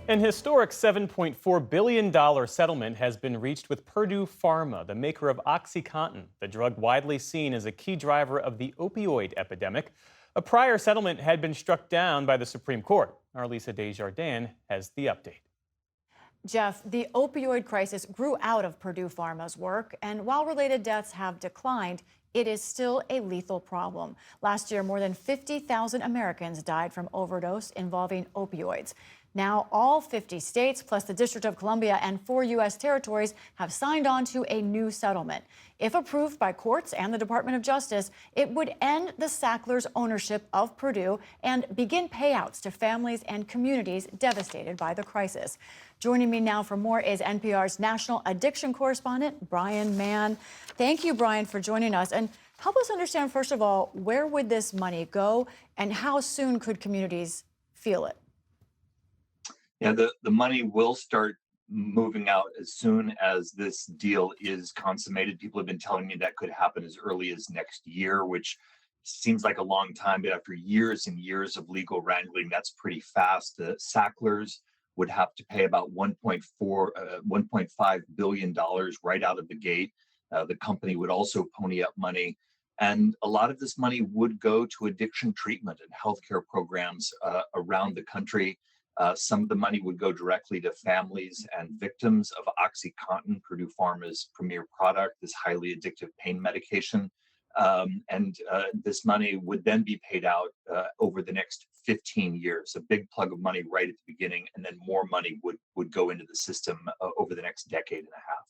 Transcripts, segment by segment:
An historic $7.4 billion settlement has been reached with Purdue Pharma, the maker of OxyContin, the drug widely seen as a key driver of the opioid epidemic. A prior settlement had been struck down by the Supreme Court. Our Lisa Desjardins has the update. Jeff, the opioid crisis grew out of Purdue Pharma's work, and while related deaths have declined, it is still a lethal problem. Last year, more than 50,000 Americans died from overdose involving opioids. Now, all 50 states, plus the District of Columbia and 4 U.S. territories, have signed on to a new settlement. If approved by courts and the Department of Justice, it would end the Sacklers' ownership of Purdue and begin payouts to families and communities devastated by the crisis. Joining me now for more is NPR's national addiction correspondent, Brian Mann. Thank you, Brian, for joining us. And help us understand, first of all, where would this money go and how soon could communities feel it? Yeah, the money will start moving out as soon as this deal is consummated. People have been telling me that could happen as early as next year, which seems like a long time, but after years and years of legal wrangling, that's pretty fast. The Sacklers would have to pay about 1.5 billion dollars right out of the gate. The company would also pony up money. And a lot of this money would go to addiction treatment and healthcare programs around the country. Some of the money would go directly to families and victims of OxyContin, Purdue Pharma's premier product, this highly addictive pain medication. And this money would then be paid out over the next 15 years, a big plug of money right at the beginning, and then more money would go into the system over the next decade and a half.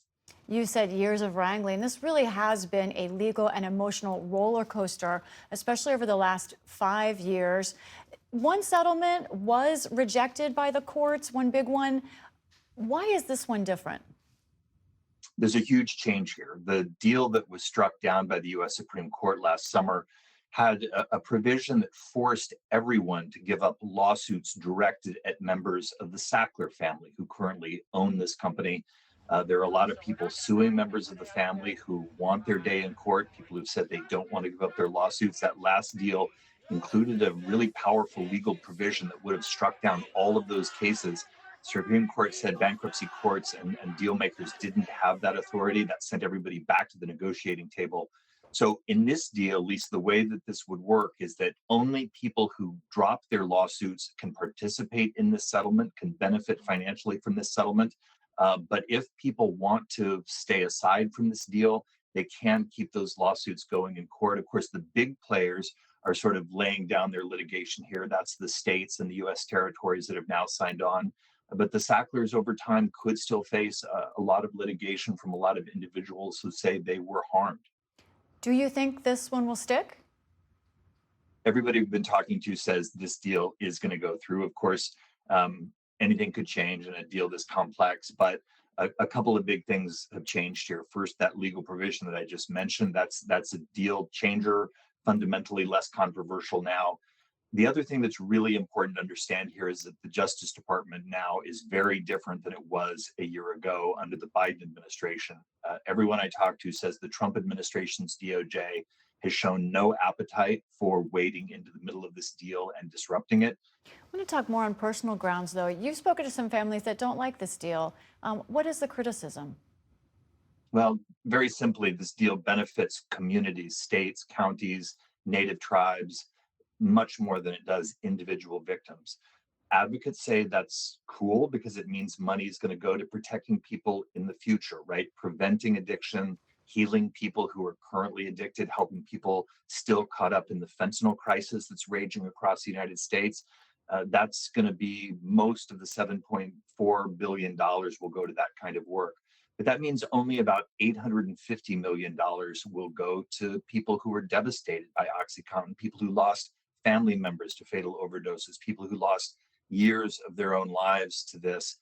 You said years of wrangling. This really has been a legal and emotional roller coaster, especially over the last 5 years. One settlement was rejected by the courts, one big one. Why is this one different? There's a huge change here. The deal that was struck down by the US Supreme Court last summer had a provision that forced everyone to give up lawsuits directed at members of the Sackler family who currently own this company. There are a lot of people suing members of the family who want their day in court, people who've said they don't want to give up their lawsuits. That last deal included a really powerful legal provision that would have struck down all of those cases. Supreme Court said bankruptcy courts and deal makers didn't have that authority. That sent everybody back to the negotiating table. So in this deal, at least the way that this would work is that only people who drop their lawsuits can participate in this settlement, can benefit financially from this settlement. But if people want to stay aside from this deal, they can keep those lawsuits going in court. Of course, the big players are sort of laying down their litigation here. That's the states and the US territories that have now signed on. But the Sacklers over time could still face a lot of litigation from a lot of individuals who say they were harmed. Do you think this one will stick? Everybody we've been talking to says this deal is going to go through. Of course, anything could change in a deal this complex, but a couple of big things have changed here. First, that legal provision that I just mentioned, that's a deal changer, fundamentally less controversial now. The other thing that's really important to understand here is that the Justice Department now is very different than it was a year ago under the Biden administration. Everyone I talk to says the Trump administration's DOJ has shown no appetite for wading into the middle of this deal and disrupting it. I want to talk more on personal grounds, though. You've spoken to some families that don't like this deal. What is the criticism? Well, very simply, this deal benefits communities, states, counties, native tribes, much more than it does individual victims. Advocates say that's cool because it means money is going to go to protecting people in the future, right? Preventing addiction, healing people who are currently addicted, helping people still caught up in the fentanyl crisis that's raging across the United States. That's going to be most of the $7.4 billion will go to that kind of work. But that means only about $850 million will go to people who were devastated by OxyContin, people who lost family members to fatal overdoses, people who lost years of their own lives to this.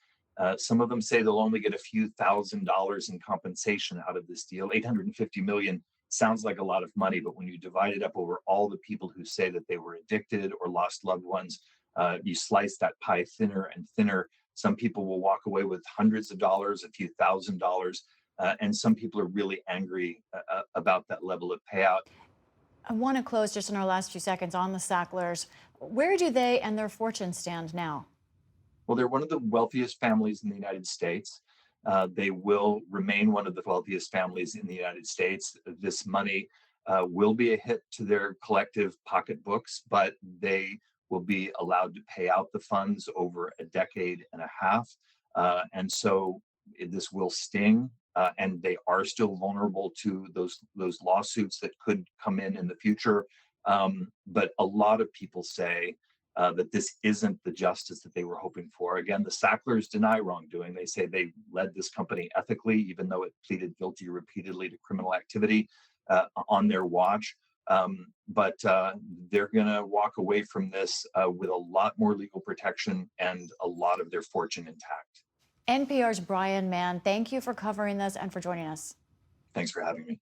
Some of them say they'll only get a few $1,000s in compensation out of this deal. 850 million sounds like a lot of money, but when you divide it up over all the people who say that they were addicted or lost loved ones, you slice that pie thinner and thinner. Some people will walk away with hundreds of dollars, a few $1,000s, and some people are really angry about that level of payout. I want to close just in our last few seconds on the Sacklers. Where do they and their fortune stand now? Well, they're one of the wealthiest families in the United States. They will remain one of the wealthiest families in the United States. This money will be a hit to their collective pocketbooks, but they will be allowed to pay out the funds over a decade and a half. And so this will sting, and they are still vulnerable to those lawsuits that could come in the future. But a lot of people say that this isn't the justice that they were hoping for. Again, the Sacklers deny wrongdoing. They say they led this company ethically, even though it pleaded guilty repeatedly to criminal activity on their watch. But they're going to walk away from this with a lot more legal protection and a lot of their fortune intact. NPR's Brian Mann, thank you for covering this and for joining us. Thanks for having me.